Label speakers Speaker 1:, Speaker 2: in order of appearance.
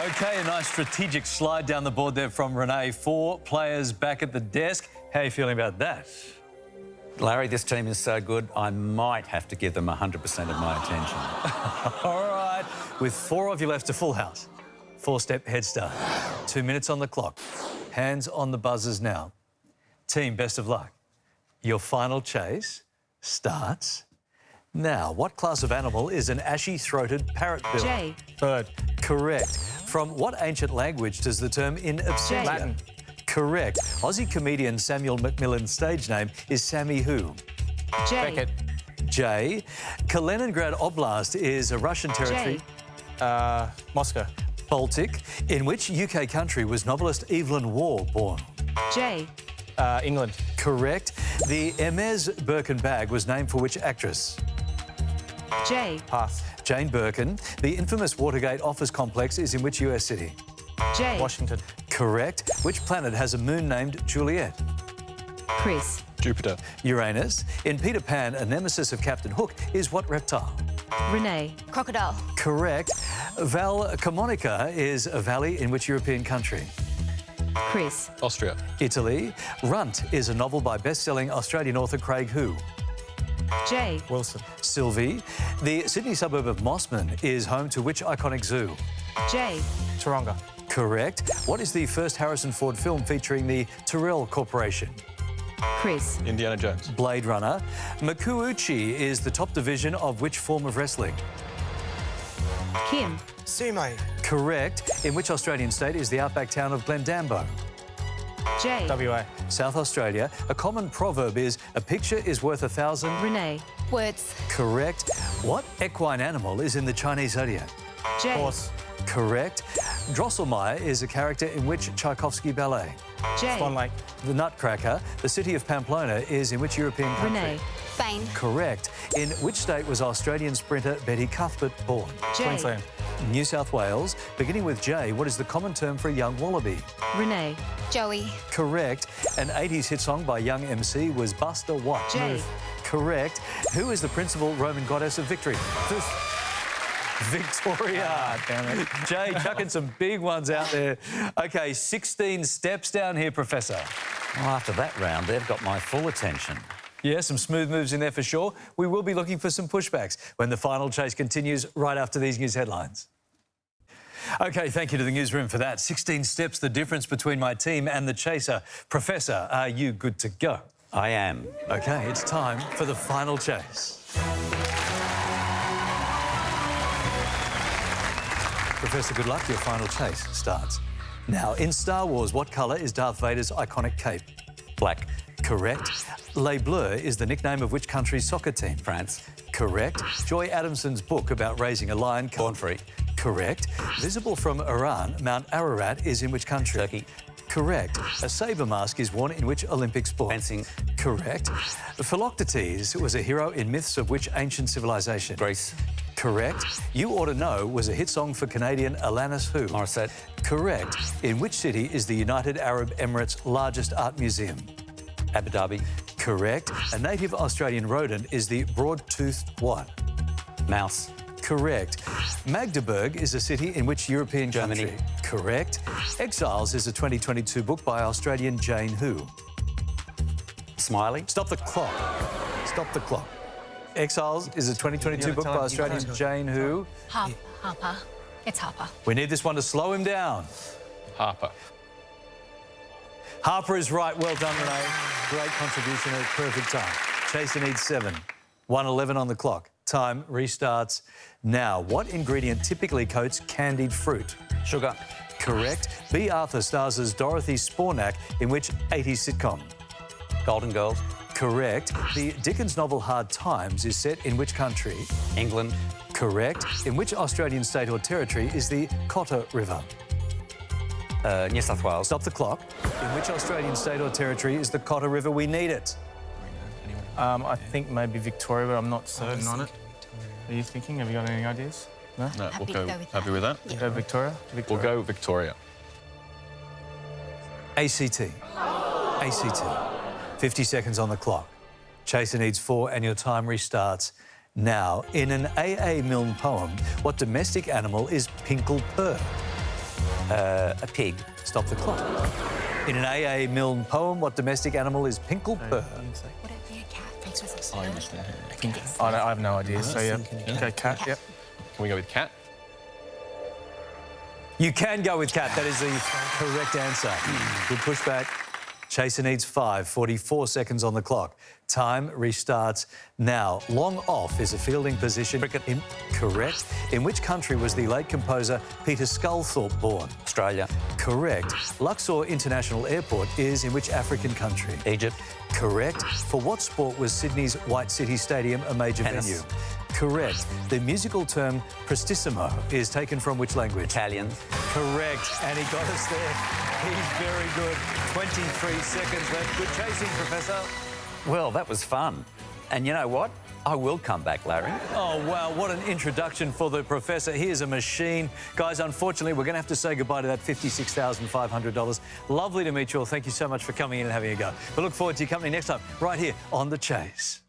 Speaker 1: OK, a nice strategic slide down the board there from Renee. 4 players back at the desk. How are you feeling about that?
Speaker 2: Larry, this team is so good, I might have to give them 100% of my attention.
Speaker 1: All right, with 4 of you left to full house. 4-step head start. 2 minutes on the clock. Hands on the buzzers now. Team, best of luck. Your final chase starts now. What class of animal is an ashy-throated parrotbill?
Speaker 3: J.
Speaker 4: Bird.
Speaker 1: Correct. From what ancient language does the term in absentia?
Speaker 4: Latin.
Speaker 1: Correct. Aussie comedian Samuel Macmillan's stage name is Sammy who?
Speaker 3: J.
Speaker 4: Beckett.
Speaker 1: J. Kaliningrad Oblast is a Russian territory.
Speaker 4: Moscow.
Speaker 1: Baltic. In which UK country was novelist Evelyn Waugh born?
Speaker 3: J.
Speaker 4: England.
Speaker 1: Correct. The Hermes Birkin bag was named for which actress?
Speaker 3: J.
Speaker 4: Pass.
Speaker 1: Jane Birkin. The infamous Watergate office complex is in which US city?
Speaker 3: J.
Speaker 4: Washington.
Speaker 1: Correct. Which planet has a moon named Juliet?
Speaker 3: Chris.
Speaker 4: Jupiter.
Speaker 1: Uranus. In Peter Pan, a nemesis of Captain Hook is what reptile?
Speaker 3: Renee.
Speaker 5: Crocodile.
Speaker 1: Correct. Val Camonica is a valley in which European country?
Speaker 3: Chris.
Speaker 4: Austria.
Speaker 1: Italy. Runt is a novel by best-selling Australian author Craig who?
Speaker 3: J.
Speaker 4: Wilson.
Speaker 1: Sylvie. The Sydney suburb of Mossman is home to which iconic zoo?
Speaker 3: J.
Speaker 4: Taronga.
Speaker 1: Correct. What is the first Harrison Ford film featuring the Tyrrell Corporation?
Speaker 3: Chris.
Speaker 4: Indiana Jones.
Speaker 1: Blade Runner. Makuuchi is the top division of which form of wrestling?
Speaker 3: Kim.
Speaker 4: Sumo.
Speaker 1: Correct. In which Australian state is the outback town of Glendambo?
Speaker 3: J.
Speaker 4: WA.
Speaker 1: South Australia. A common proverb is, a picture is worth 1,000...
Speaker 3: Renee.
Speaker 5: Words.
Speaker 1: Correct. What equine animal is in the Chinese zodiac?
Speaker 3: J.
Speaker 4: Horse.
Speaker 1: Correct. Drosselmeyer is a character in which Tchaikovsky ballet?
Speaker 3: J.
Speaker 4: Swan Lake.
Speaker 1: The Nutcracker. The city of Pamplona is in which European country?
Speaker 3: Renee.
Speaker 5: Spain.
Speaker 1: Correct. In which state was Australian sprinter Betty Cuthbert born?
Speaker 3: J.
Speaker 4: Queensland.
Speaker 1: New South Wales. Beginning with J, what is the common term for a young wallaby?
Speaker 3: Renee.
Speaker 5: Joey.
Speaker 1: Correct. An 80s hit song by Young MC was Buster What?
Speaker 3: J.
Speaker 1: Correct. Who is the principal Roman goddess of victory? Victoria.
Speaker 4: Ah, damn it.
Speaker 1: Jay, chucking some big ones out there. OK, 16 steps down here, Professor.
Speaker 2: Well, after that round, they've got my full attention.
Speaker 1: Yeah, some smooth moves in there for sure. We will be looking for some pushbacks when the final chase continues right after these news headlines. OK, thank you to the newsroom for that. 16 steps, the difference between my team and the chaser. Professor, are you good to go?
Speaker 2: I am.
Speaker 1: OK, it's time for the final chase. Professor, good luck. Your final chase starts now. In Star Wars, what colour is Darth Vader's iconic cape?
Speaker 2: Black.
Speaker 1: Correct. Les Bleus is the nickname of which country's soccer team?
Speaker 2: France.
Speaker 1: Correct. Joy Adamson's book about raising a lion...
Speaker 2: Born Free.
Speaker 1: Correct. Visible from Iran, Mount Ararat is in which country?
Speaker 2: Turkey.
Speaker 1: Correct. A sabre mask is worn in which Olympic sport?
Speaker 2: Fencing.
Speaker 1: Correct. Philoctetes was a hero in myths of which ancient civilization?
Speaker 2: Greece.
Speaker 1: Correct. You Ought to Know was a hit song for Canadian Alanis who?
Speaker 2: Morissette.
Speaker 1: Correct. In which city is the United Arab Emirates' largest art museum?
Speaker 2: Abu Dhabi.
Speaker 1: Correct. A native Australian rodent is the broad-toothed what?
Speaker 2: Mouse.
Speaker 1: Correct. Magdeburg is a city in which European
Speaker 2: Germany.
Speaker 1: country? Correct. Exiles is a 2022 book by Australian Jane who?
Speaker 2: Smiley.
Speaker 1: Stop the clock. Stop the clock. Exiles is a 2022 book by Australian Jane who?
Speaker 5: Harper. It's Harper.
Speaker 1: We need this one to slow him down.
Speaker 4: Harper.
Speaker 1: Harper is right. Well done, Renee. Great contribution at a perfect time. Chaser needs 7. 1:11 on the clock. Time restarts now. What ingredient typically coats candied fruit?
Speaker 2: Sugar.
Speaker 1: Correct. B. Arthur stars as Dorothy Spornak in which 80s sitcom?
Speaker 2: Golden Girls.
Speaker 1: Correct. The Dickens novel Hard Times is set in which country?
Speaker 2: England.
Speaker 1: Correct. In which Australian state or territory is the Cotter River?
Speaker 2: New South Wales.
Speaker 1: Stop the clock. In which Australian state or territory is the Cotter River? We need it.
Speaker 4: I think maybe Victoria, but I'm not certain on it. Are you thinking? Have you got any ideas? No?
Speaker 6: No,
Speaker 5: Happy
Speaker 6: we'll
Speaker 5: to
Speaker 6: go.
Speaker 5: go with
Speaker 6: Happy
Speaker 5: that.
Speaker 6: with that?
Speaker 4: Go Victoria?
Speaker 6: We'll go Victoria.
Speaker 1: ACT. ACT. 50 seconds on the clock. Chaser needs 4 and your time restarts now. In an A.A. Milne poem, what domestic animal is Pinkle Purr?
Speaker 2: A pig.
Speaker 1: Stop the clock. In an A.A. Milne poem, what domestic animal is Pinkle Purr?
Speaker 5: Would it be a cat? Thanks for the
Speaker 4: I have no idea, so yeah. Okay, cat, yep.
Speaker 6: Can we go with cat?
Speaker 1: You can go with cat. That is the correct answer. Good pushback. Chaser needs 5, 44 seconds on the clock. Time restarts now. Long off is a fielding position.
Speaker 2: Cricket.
Speaker 1: Correct. In which country was the late composer Peter Sculthorpe born?
Speaker 2: Australia.
Speaker 1: Correct. Luxor International Airport is in which African country?
Speaker 2: Egypt.
Speaker 1: Correct. For what sport was Sydney's White City Stadium a major
Speaker 2: Tennis.
Speaker 1: venue? Correct. The musical term prestissimo is taken from which language?
Speaker 2: Italian.
Speaker 1: Correct. And he got us there. He's very good. 23 seconds left. Good chasing, Professor.
Speaker 2: Well, that was fun. And you know what? I will come back, Larry.
Speaker 1: Oh, wow, what an introduction for the Professor. He is a machine. Guys, unfortunately, we're going to have to say goodbye to that $56,500. Lovely to meet you all. Thank you so much for coming in and having a go. We look forward to your company next time, right here on The Chase.